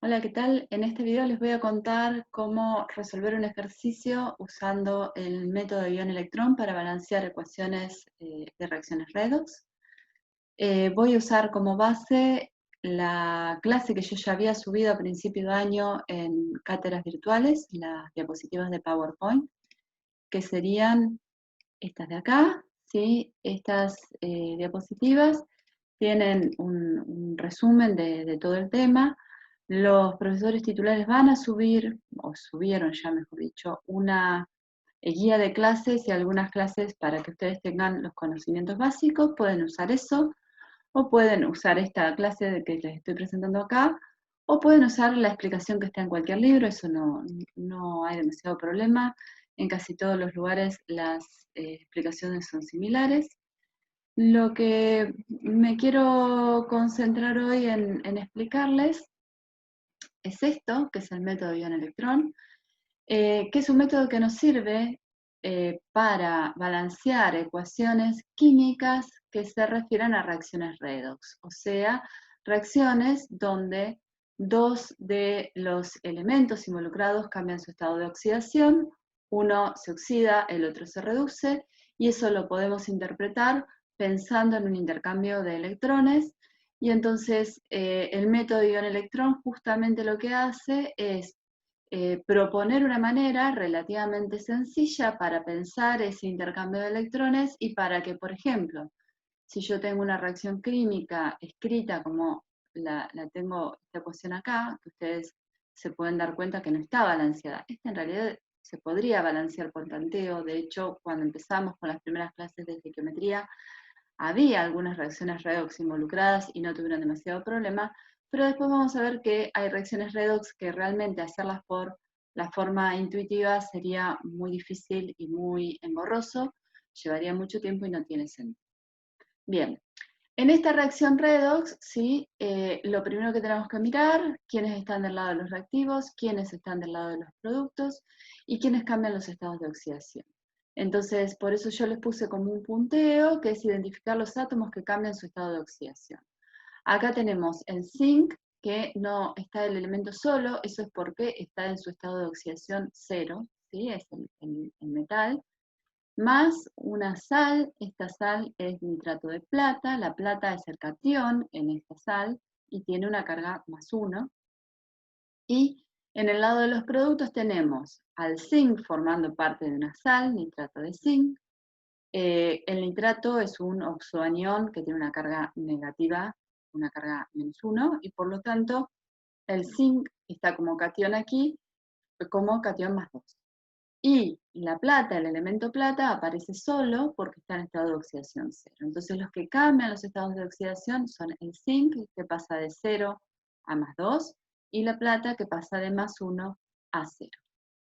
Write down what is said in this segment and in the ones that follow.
Hola, ¿qué tal? En este video les voy a contar cómo resolver un ejercicio usando el método de ion-electrón para balancear ecuaciones de reacciones redox. Voy a usar como base la clase que yo ya había subido a principio de año en cátedras virtuales, las diapositivas de PowerPoint, que serían estas de acá, ¿sí? Estas diapositivas tienen un resumen de todo el tema. Los profesores titulares van a subir, o subieron ya mejor dicho, una guía de clases y algunas clases para que ustedes tengan los conocimientos básicos. Pueden usar eso, o pueden usar esta clase que les estoy presentando acá, o pueden usar la explicación que está en cualquier libro, eso no hay demasiado problema. En casi todos los lugares las explicaciones son similares. Lo que me quiero concentrar hoy en explicarles es esto, que es el método ion-electrón, que es un método que nos sirve para balancear ecuaciones químicas que se refieren a reacciones redox, o sea, reacciones donde dos de los elementos involucrados cambian su estado de oxidación, uno se oxida, el otro se reduce, y eso lo podemos interpretar pensando en un intercambio de electrones. Y entonces el método ion-electrón justamente lo que hace es proponer una manera relativamente sencilla para pensar ese intercambio de electrones y para que, por ejemplo, si yo tengo una reacción química escrita como la tengo esta ecuación acá, que ustedes se pueden dar cuenta que no está balanceada. Esta en realidad se podría balancear por tanteo. De hecho, cuando empezamos con las primeras clases de estequiometría, había algunas reacciones redox involucradas y no tuvieron demasiado problema, pero después vamos a ver que hay reacciones redox que realmente hacerlas por la forma intuitiva sería muy difícil y muy engorroso, llevaría mucho tiempo y no tiene sentido. Bien, en esta reacción redox, ¿sí? Lo primero que tenemos que mirar, quiénes están del lado de los reactivos, quiénes están del lado de los productos y quiénes cambian los estados de oxidación. Entonces, por eso yo les puse como un punteo, que es identificar los átomos que cambian su estado de oxidación. Acá tenemos el zinc, que no está el elemento solo, eso es porque está en su estado de oxidación cero, ¿sí? Es el metal, más una sal, esta sal es nitrato de plata, la plata es el catión en esta sal y tiene una carga +1. Y en el lado de los productos tenemos al zinc formando parte de una sal, nitrato de zinc. El nitrato es un oxoanión que tiene una carga negativa, una carga -1, y por lo tanto el zinc está como catión aquí, como catión +2. Y la plata, el elemento plata, aparece solo porque está en estado de oxidación cero. Entonces los que cambian los estados de oxidación son el zinc, que pasa de 0 a +2, y la plata, que pasa de +1 a 0.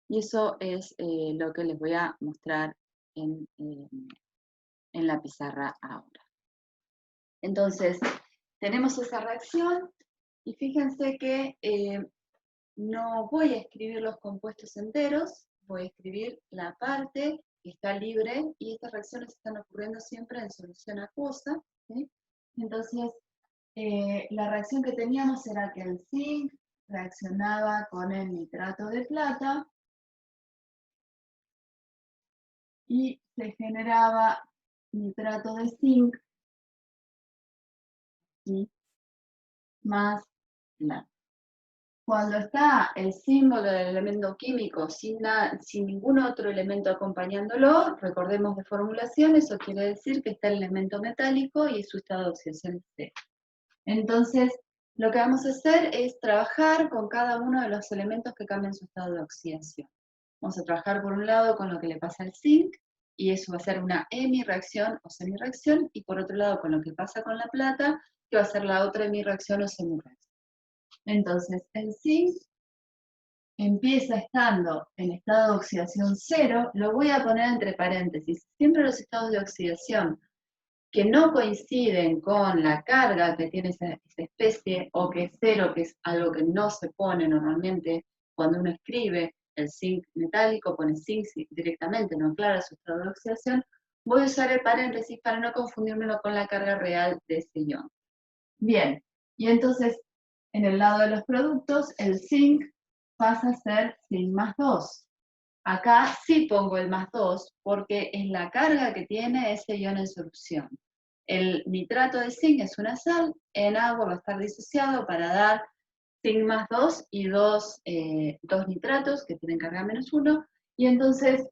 Y eso es lo que les voy a mostrar en la pizarra ahora. Entonces, tenemos esa reacción, y fíjense que no voy a escribir los compuestos enteros, voy a escribir la parte que está libre, y estas reacciones están ocurriendo siempre en solución acuosa, ¿sí? Entonces, la reacción que teníamos era que el zinc reaccionaba con el nitrato de plata y se generaba nitrato de zinc y más plata. Cuando está el símbolo del elemento químico sin ningún otro elemento acompañándolo, recordemos de formulación, eso quiere decir que está el elemento metálico y su estado de oxidación cero. Entonces, lo que vamos a hacer es trabajar con cada uno de los elementos que cambian su estado de oxidación. Vamos a trabajar por un lado con lo que le pasa al zinc, y eso va a ser una hemireacción o semireacción, y por otro lado con lo que pasa con la plata, que va a ser la otra hemireacción o semireacción. Entonces, el zinc empieza estando en estado de oxidación cero, lo voy a poner entre paréntesis. Siempre los estados de oxidación que no coinciden con la carga que tiene esa especie, o que es cero, que es algo que no se pone normalmente cuando uno escribe el zinc metálico, pone zinc directamente, no aclara su estado de oxidación, voy a usar el paréntesis para no confundírmelo con la carga real de ese ion. Bien, y entonces en el lado de los productos, el zinc pasa a ser zinc más 2. Acá sí pongo el más 2 porque es la carga que tiene ese ion en solución. El nitrato de zinc es una sal, en agua va a estar disociado para dar zinc más 2 y dos nitratos que tienen carga menos 1. Y entonces,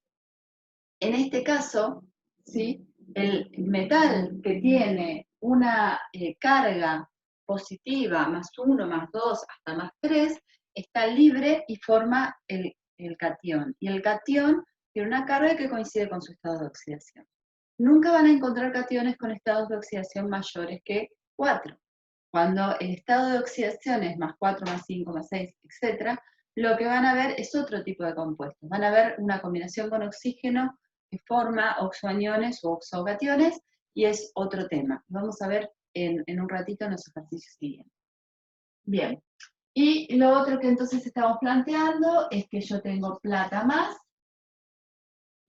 en este caso, ¿sí? El metal que tiene una carga positiva más 1, más 2, hasta más 3, está libre y forma el catión. Y el catión tiene una carga que coincide con su estado de oxidación. Nunca van a encontrar cationes con estados de oxidación mayores que 4. Cuando el estado de oxidación es más 4, más 5, más 6, etc., lo que van a ver es otro tipo de compuestos. Van a ver una combinación con oxígeno que forma oxoaniones o oxocationes, y es otro tema. Vamos a ver en un ratito en los ejercicios siguientes. Bien, y lo otro que entonces estamos planteando es que yo tengo plata más,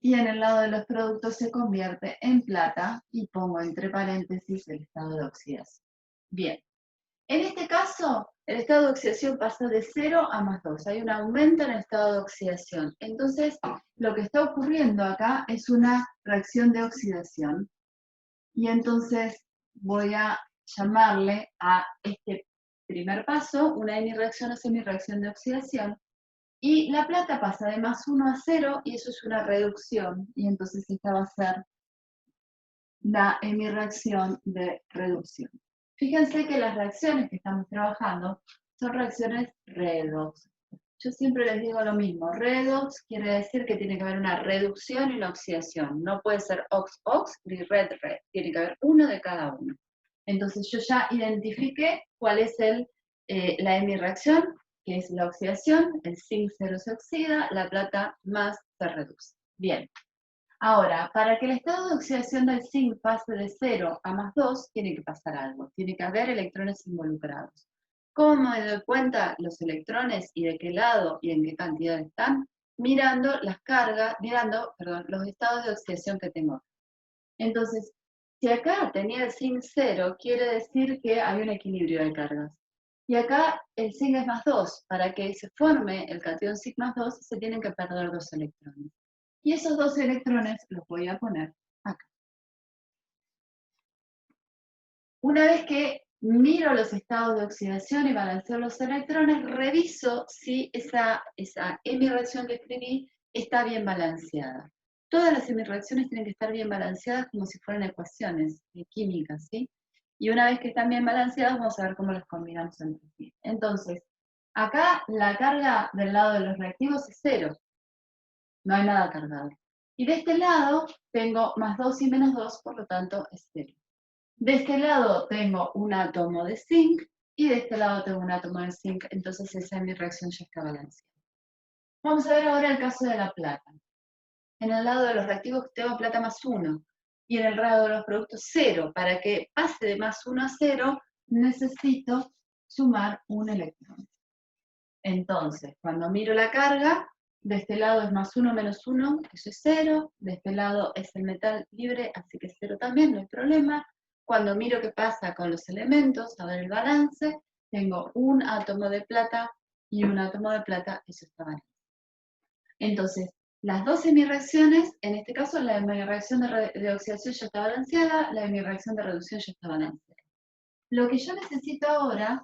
y en el lado de los productos se convierte en plata, y pongo entre paréntesis el estado de oxidación. Bien, en este caso, el estado de oxidación pasa de 0 a más 2. Hay un aumento en el estado de oxidación. Entonces, lo que está ocurriendo acá es una reacción de oxidación. Y entonces voy a llamarle a este primer paso una hemireacción o semireacción de oxidación. Y la plata pasa de más 1 a 0 y eso es una reducción. Y entonces esta va a ser la hemireacción de reducción. Fíjense que las reacciones que estamos trabajando son reacciones redox. Yo siempre les digo lo mismo, redox quiere decir que tiene que haber una reducción y una oxidación. No puede ser ox-ox ni red-red, tiene que haber uno de cada uno. Entonces yo ya identifiqué cuál es la hemireacción, que es la oxidación, el zinc 0 se oxida, la plata más se reduce. Bien. Ahora, para que el estado de oxidación del zinc pase de 0 a más 2, tiene que pasar algo. Tiene que haber electrones involucrados. ¿Cómo me doy cuenta los electrones y de qué lado y en qué cantidad están? Mirando las cargas, los estados de oxidación que tengo. Entonces, si acá tenía el zinc 0, quiere decir que hay un equilibrio de cargas. Y acá el zinc es más 2. Para que se forme el catión zinc más 2, se tienen que perder 2 electrones. Y esos 2 electrones los voy a poner acá. Una vez que miro los estados de oxidación y balanceo los electrones, reviso si esa hemireacción que escribí está bien balanceada. Todas las hemireacciones tienen que estar bien balanceadas como si fueran ecuaciones químicas, ¿sí? Y una vez que están bien balanceadas, vamos a ver cómo las combinamos entre sí. Entonces, acá la carga del lado de los reactivos es 0. No hay nada cargado. Y de este lado tengo más 2 y menos 2, por lo tanto es 0. De este lado tengo un átomo de zinc y de este lado tengo un átomo de zinc, entonces esa mi reacción ya está balanceada. Vamos a ver ahora el caso de la plata. En el lado de los reactivos tengo plata más 1 y en el lado de los productos 0. Para que pase de más 1 a 0 necesito sumar un electrón. Entonces, cuando miro la carga, de este lado es más 1 menos 1, eso es 0. De este lado es el metal libre, así que es 0 también, no hay problema. Cuando miro qué pasa con los elementos, a ver el balance, tengo un átomo de plata y un átomo de plata, eso está balanceado. Entonces, las dos hemireacciones, en este caso la hemireacción de oxidación ya está balanceada, la hemireacción de reducción ya está balanceada. Lo que yo necesito ahora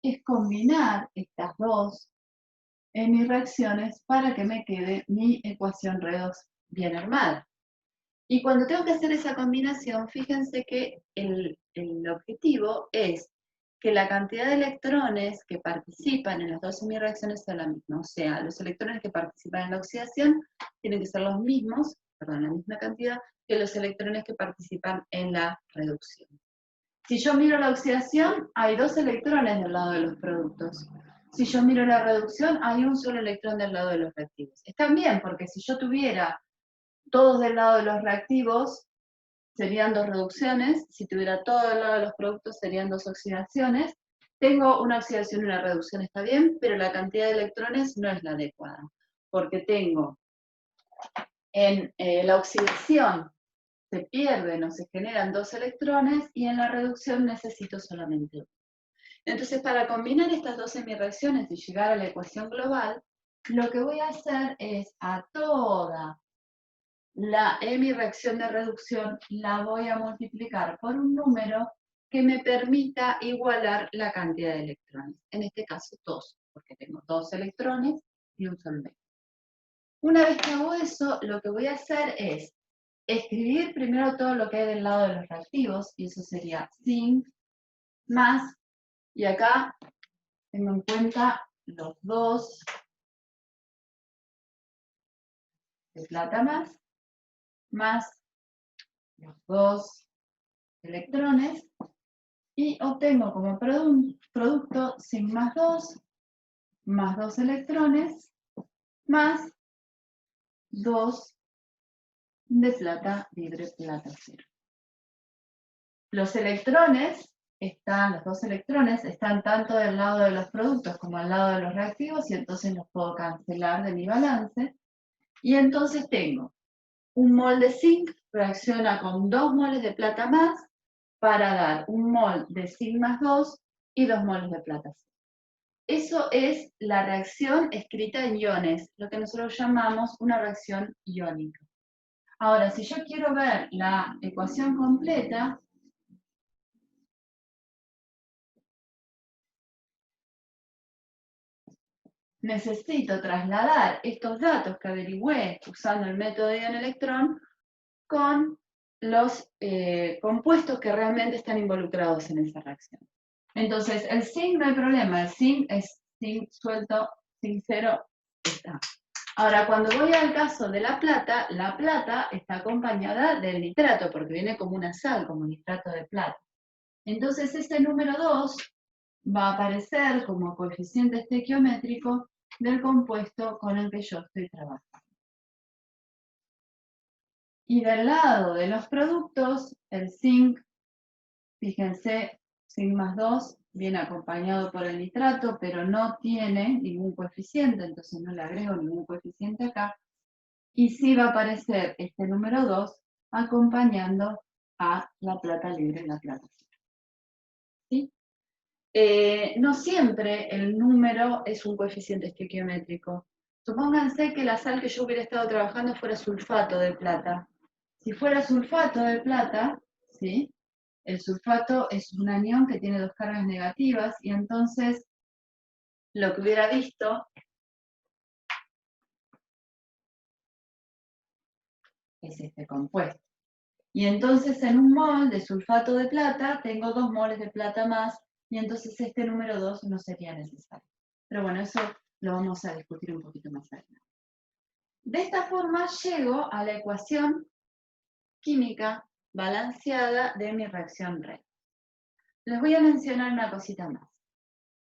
es combinar estas dos en mis reacciones para que me quede mi ecuación redox bien armada. Y cuando tengo que hacer esa combinación, fíjense que el objetivo es que la cantidad de electrones que participan en las dos semireacciones sea la misma. O sea, los electrones que participan en la oxidación tienen que ser los mismos, perdón, la misma cantidad, que los electrones que participan en la reducción. Si yo miro la oxidación, hay 2 electrones del lado de los productos. Si yo miro la reducción, hay un solo electrón del lado de los reactivos. Están bien, porque si yo tuviera todos del lado de los reactivos, serían 2 reducciones. Si tuviera todo del lado de los productos, serían 2 oxidaciones. Tengo una oxidación y una reducción, está bien, pero la cantidad de electrones no es la adecuada. Porque tengo en la oxidación se pierden o se generan 2 electrones y en la reducción necesito solamente 1. Entonces, para combinar estas dos semireacciones y llegar a la ecuación global, lo que voy a hacer es a toda la hemireacción de reducción la voy a multiplicar por un número que me permita igualar la cantidad de electrones. En este caso, 2, porque tengo 2 electrones y un solvente. Una vez que hago eso, lo que voy a hacer es escribir primero todo lo que hay del lado de los reactivos, y eso sería zinc más, y acá tengo en cuenta los 2 de plata más los 2 electrones, y obtengo como producto zinc más 2 electrones, más 2 de plata libre, plata 0. Los electrones los 2 electrones están tanto del lado de los productos como al lado de los reactivos, y entonces los puedo cancelar de mi balance. Y entonces tengo un mol de zinc reacciona con 2 moles de plata más para dar un mol de zinc más 2 y 2 moles de plata 0. Eso es la reacción escrita en iones, lo que nosotros llamamos una reacción iónica. Ahora, si yo quiero ver la ecuación completa, necesito trasladar estos datos que averigüé usando el método de ion-electrón con los compuestos que realmente están involucrados en esa reacción. Entonces, el zinc no hay problema, el zinc es zinc suelto, zinc 0, está. Ahora, cuando voy al caso de la plata está acompañada del nitrato, porque viene como una sal, como nitrato de plata. Entonces, ese número 2 va a aparecer como coeficiente estequiométrico del compuesto con el que yo estoy trabajando. Y del lado de los productos, el zinc, fíjense, zinc más 2 viene acompañado por el nitrato, pero no tiene ningún coeficiente, entonces no le agrego ningún coeficiente acá. Y sí va a aparecer este número 2 acompañando a la plata libre y la plata 0. ¿Sí? No siempre el número es un coeficiente estequiométrico. Supónganse que la sal que yo hubiera estado trabajando fuera sulfato de plata. Si fuera sulfato de plata, ¿sí? El sulfato es un anión que tiene 2 cargas negativas, y entonces lo que hubiera visto es este compuesto. Y entonces en un mol de sulfato de plata tengo 2 moles de plata más, y entonces este número 2 no sería necesario. Pero bueno, eso lo vamos a discutir un poquito más adelante. De esta forma llego a la ecuación química balanceada de mi reacción redox. Les voy a mencionar una cosita más.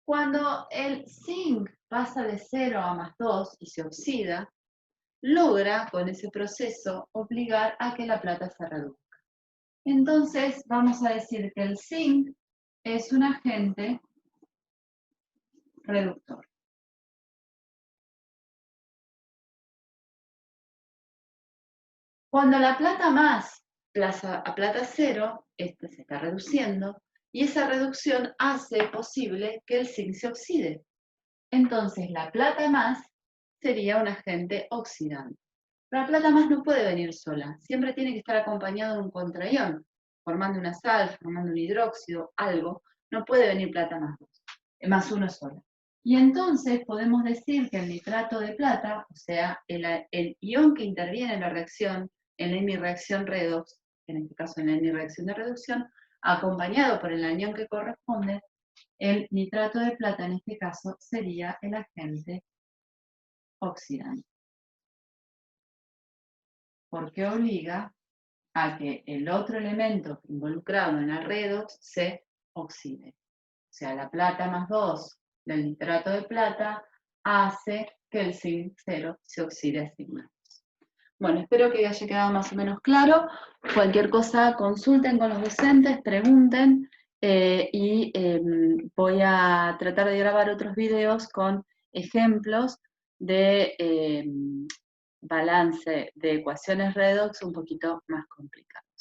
Cuando el zinc pasa de 0 a más 2 y se oxida, logra con ese proceso obligar a que la plata se reduzca. Entonces vamos a decir que el zinc es un agente reductor. Cuando la plata más pasa a plata 0, este se está reduciendo, y esa reducción hace posible que el zinc se oxide. Entonces la plata más sería un agente oxidante. La plata más no puede venir sola, siempre tiene que estar acompañado de un contraión, formando una sal, formando un hidróxido, algo. No puede venir plata más 1 sola. Y entonces podemos decir que el nitrato de plata, o sea, el ion que interviene en la reacción, en la hemireacción redox, en este caso en la hemireacción de reducción, acompañado por el anión que corresponde, el nitrato de plata en este caso sería el agente oxidante, porque obliga a que el otro elemento involucrado en la redox se oxide. O sea, la plata más 2 del nitrato de plata hace que el zinc 0 se oxide a zinc más 2. Bueno, espero que haya quedado más o menos claro. Cualquier cosa, consulten con los docentes, pregunten, y voy a tratar de grabar otros videos con ejemplos de balance de ecuaciones redox un poquito más complicados.